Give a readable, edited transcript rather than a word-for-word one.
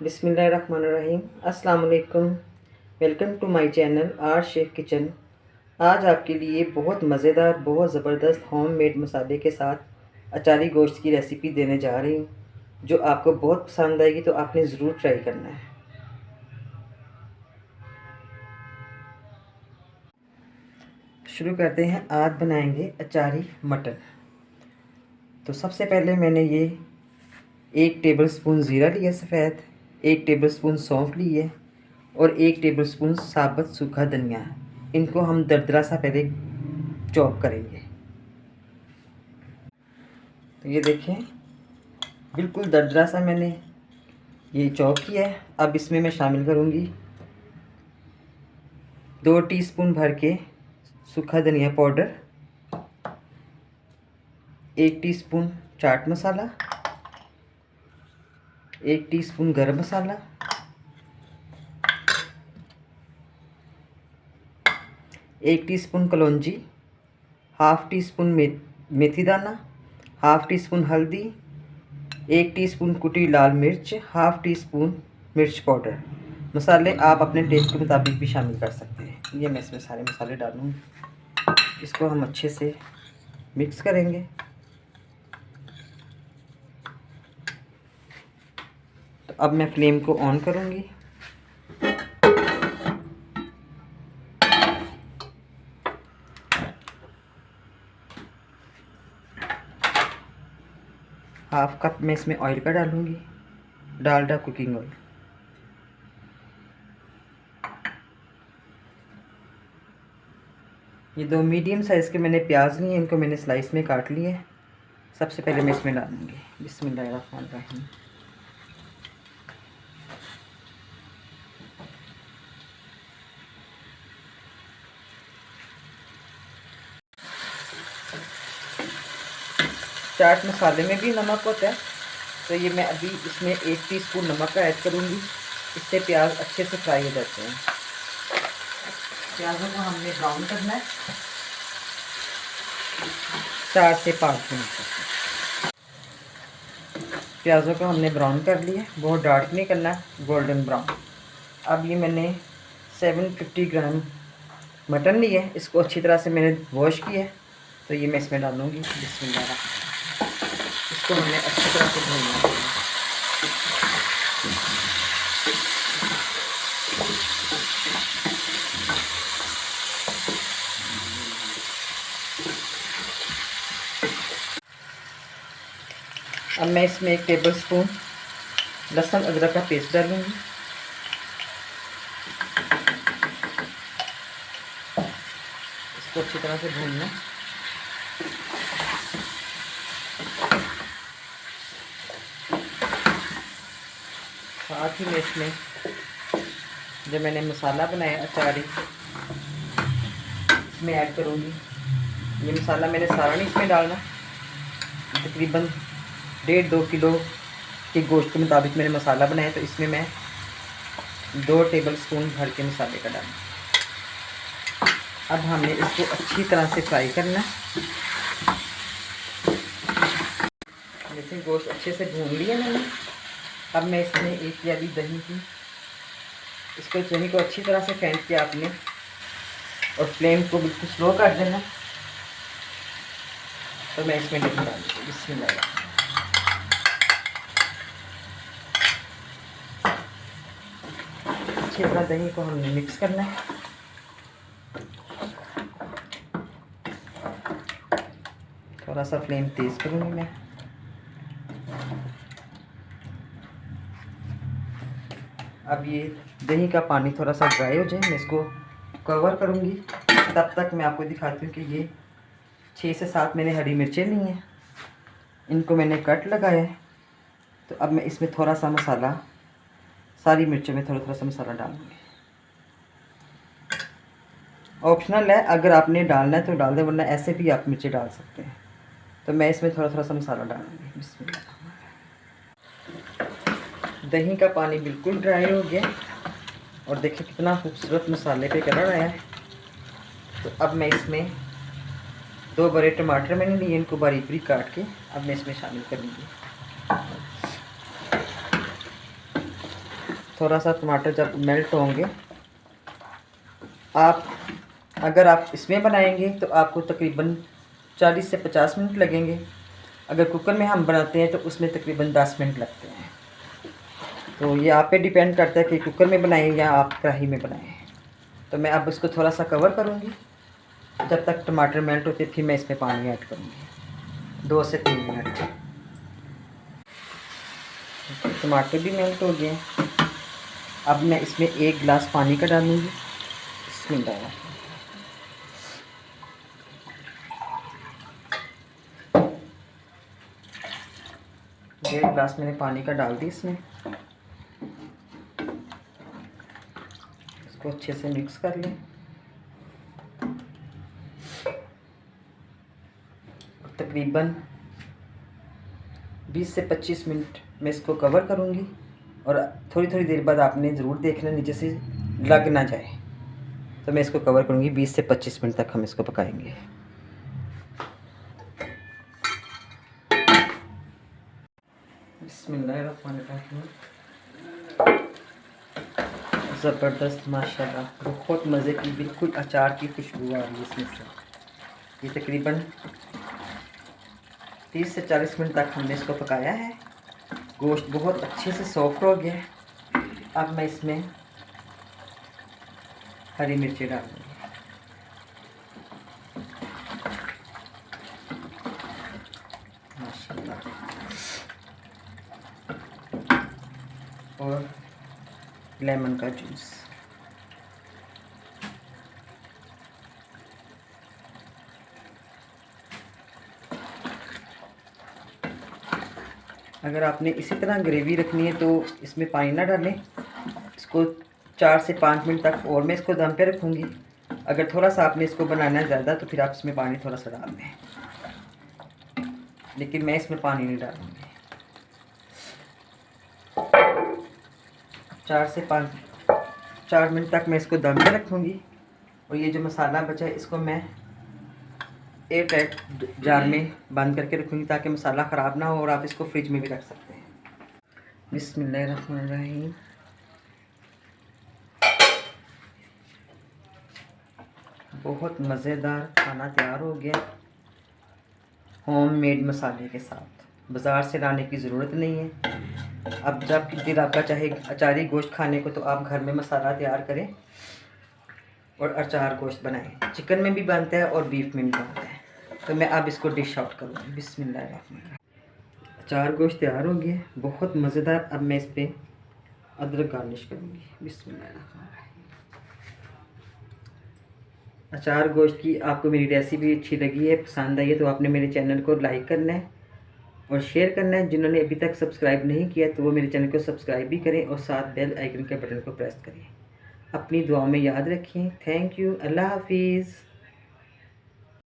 बिस्मिल्लाहिर्रहमानिर्रहीम। अस्सलाम वालेकुम। Welcome to my channel R chef kitchen. आज आपके लिए बहुत मज़ेदार, बहुत ज़बरदस्त होममेड मसाले के साथ अचारी गोश्त की रेसिपी देने जा रही हूँ, जो आपको बहुत पसंद आएगी। तो आपने ज़रूर ट्राई करना है। शुरू करते हैं। आज बनाएंगे अचारी मटन। तो सबसे पहले मैंने ये 1 टेबलस्पून ज़ीरा लिया सफ़ेद, 1 टेबलस्पून सौंफ ली है और 1 टेबलस्पून साबुत सूखा धनिया। इनको हम दरदरा सा पहले चॉप करेंगे। तो ये देखें, बिल्कुल दरदरा सा मैंने ये चॉप किया है। अब इसमें मैं शामिल करूँगी 2 टीस्पून भर के सूखा धनिया powder, 1 teaspoon chaat masala, 1 teaspoon गरम मसाला, 1 टीस्पून कलौंजी, हाफ़ टीस्पून मेथी दाना, हाफ़ टीस्पून हल्दी, 1 टीस्पून कुटी लाल मिर्च, हाफ़ टीस्पून मिर्च पाउडर। मसाले आप अपने टेस्ट के मुताबिक भी शामिल कर सकते हैं। ये मैं इसमें सारे मसाले डालूँगी। इसको हम अच्छे से मिक्स करेंगे। तो अब मैं फ्लेम को ऑन करूँगी। हाफ़ कप मैं इसमें ऑयल का डालूँगी, डालडा कुकिंग ऑयल। ये 2 मीडियम साइज़ के मैंने प्याज लिए, इनको मैंने स्लाइस में काट लिए। सबसे पहले मैं इसमें डालूँगी बिस्मिल्लाहिर्रहमानिर्रहीम। चाट मसाले में भी नमक होता है, तो ये मैं अभी इसमें 1 टीस्पून नमक का ऐड करूँगी। इससे प्याज अच्छे से फ्राई हो जाते हैं। प्याज़ों को हमने ब्राउन करना है 4 से 5 मिनट तक। प्याज़ों को हमने ब्राउन कर लिया, बहुत डार्क नहीं करना, गोल्डन ब्राउन। अब ये मैंने 750 ग्राम मटन लिया है। इसको अच्छी तरह से मैंने वॉश किया है। तो ये मैं इसमें डालूँगी बिस्मिल्लाह। इसको हमने अच्छी तरह से धोना है। अब मैं इसमें 1 टेबलस्पून लहसुन अदरक का पेस्ट डालूँगी। इसको अच्छी तरह से भूनना। साथ ही मैं इसमें जो मैंने मसाला बनाया अचारी, इसमें ऐड करूँगी। ये मसाला मैंने सारा नहीं इसमें डालना, तकरीबन 1.5-2 किलो के गोश्त के मुताबिक मैंने मसाला बनाया। तो इसमें मैं 2 टेबलस्पून भर के मसाले का डालूँ। अब हमने इसको अच्छी तरह से फ्राई करना। जैसे गोश्त अच्छे से भून लिया मैंने। अब मैं इसमें 1 प्याली दही की, इसको दही को अच्छी तरह से फेंट के आपने और फ्लेम को बिल्कुल स्लो कर देना। तो मैं इसमें दही डाल दूँगी बिस्मिल्लाह। अच्छी तरह दही को हमने मिक्स करना है। थोड़ा सा फ्लेम तेज़ करूँगी मैं। अब ये दही का पानी थोड़ा सा ड्राई हो जाए, मैं इसको कवर करूँगी। तब तक मैं आपको दिखाती हूँ कि ये 6 से 7 मैंने हरी मिर्चें ली हैं, इनको मैंने कट लगाया है। तो अब मैं इसमें थोड़ा सा मसाला, सारी मिर्चों में थोड़ा थोड़ा सा मसाला डालूँगी। ऑप्शनल है, अगर आपने डालना है तो डाल दें, वरना ऐसे भी आप मिर्चें डाल सकते हैं। तो मैं इसमें थोड़ा थोड़ा सा मसाला डालूँगी बिस्मिल्लाह। दही का पानी बिल्कुल ड्राई हो गया और देखिए कितना खूबसूरत मसाले पे कलर आया है। तो अब मैं इसमें 2 बड़े टमाटर मैंने लिए, इनको बारीक बारीक काट के अब मैं इसमें शामिल करूँगी। थोड़ा सा टमाटर जब मेल्ट होंगे, अगर आप इसमें बनाएंगे तो आपको तकरीबन 40 से 50 मिनट लगेंगे। अगर कुकर में हम बनाते हैं तो उसमें तकरीबन 10 मिनट लगते हैं। तो ये आप पे डिपेंड करता है कि कुकर में बनाएं या आप कढ़ाई में बनाएं। तो मैं अब इसको थोड़ा सा कवर करूँगी जब तक टमाटर मेल्ट होते, फिर मैं इसमें पानी ऐड करूँगी 2 से 3 मिनट। टमाटर भी मेल्ट हो गए। अब मैं इसमें 1 गिलास पानी का डालूँगी। इसमें डाला 1.5 गिलास मैंने पानी का डाल दी इसमें। इसको अच्छे से मिक्स कर लें। तकरीबन 20 से 25 मिनट मैं इसको कवर करूँगी और थोड़ी थोड़ी देर बाद आपने ज़रूर देखना नीचे से लग ना जाए। तो मैं इसको कवर करूँगी 20 से 25 मिनट तक हम इसको पकाएंगे। बिस्मिल्लाहिर्रहमानिर्रहीम। ज़बरदस्त माशाल्लाह, बहुत मज़े की, बिल्कुल अचार की खुशबू आ रही है इसमें से। ये तकरीबन 30 से 40 मिनट तक हमने इसको पकाया है। गोश्त बहुत अच्छे से सॉफ्ट हो गया है। अब मैं इसमें हरी मिर्ची डालूँगी। माशाल्लाह। और लेमन का जूस। अगर आपने इसी तरह ग्रेवी रखनी है तो इसमें पानी ना डालें। इसको 4 से 5 मिनट तक और मैं इसको दम पे रखूँगी। अगर थोड़ा सा आपने इसको बनाना है ज़्यादा तो फिर आप इसमें पानी थोड़ा सा डाल दें, लेकिन मैं इसमें पानी नहीं डालूँगी। 4 मिनट तक मैं इसको दम पे रखूँगी। और ये जो मसाला बचा है इसको मैं एयर टाइट जार में बंद करके रखूँगी ताकि मसाला ख़राब ना हो और आप इसको फ्रिज में भी रख सकते हैं। बिस्मिल्लाहिर्रहमानिर्रहीम। बहुत मज़ेदार खाना तैयार हो गया होममेड मसाले के साथ। बाज़ार से लाने की ज़रूरत नहीं है। अब जब दिल आपका चाहे अचारी गोश्त खाने को तो आप घर में मसाला तैयार करें और अचार गोश्त बनाएं। चिकन में भी बनता है और बीफ में भी बनता है। तो मैं अब इसको डिश आउट करूँगी। बिस्मिल्लाहिर्रहमानिर्रहीम। अचार गोश्त तैयार हो गया, बहुत मज़ेदार। अब मैं इस पर अदरक गार्निश करूँगी। बिस्मिल्लाहिर्रहमानिर्रहीम। अचार गोश्त की आपको मेरी रेसिपी अच्छी लगी है, पसंद आई है तो आपने मेरे चैनल को लाइक करना है और शेयर करना है। जिन्होंने अभी तक सब्सक्राइब नहीं किया तो वो मेरे चैनल को सब्सक्राइब भी करें और साथ बेल आइकन के बटन को प्रेस करें। अपनी दुआओं में याद रखें। Thank you. अल्लाह हाफिज़।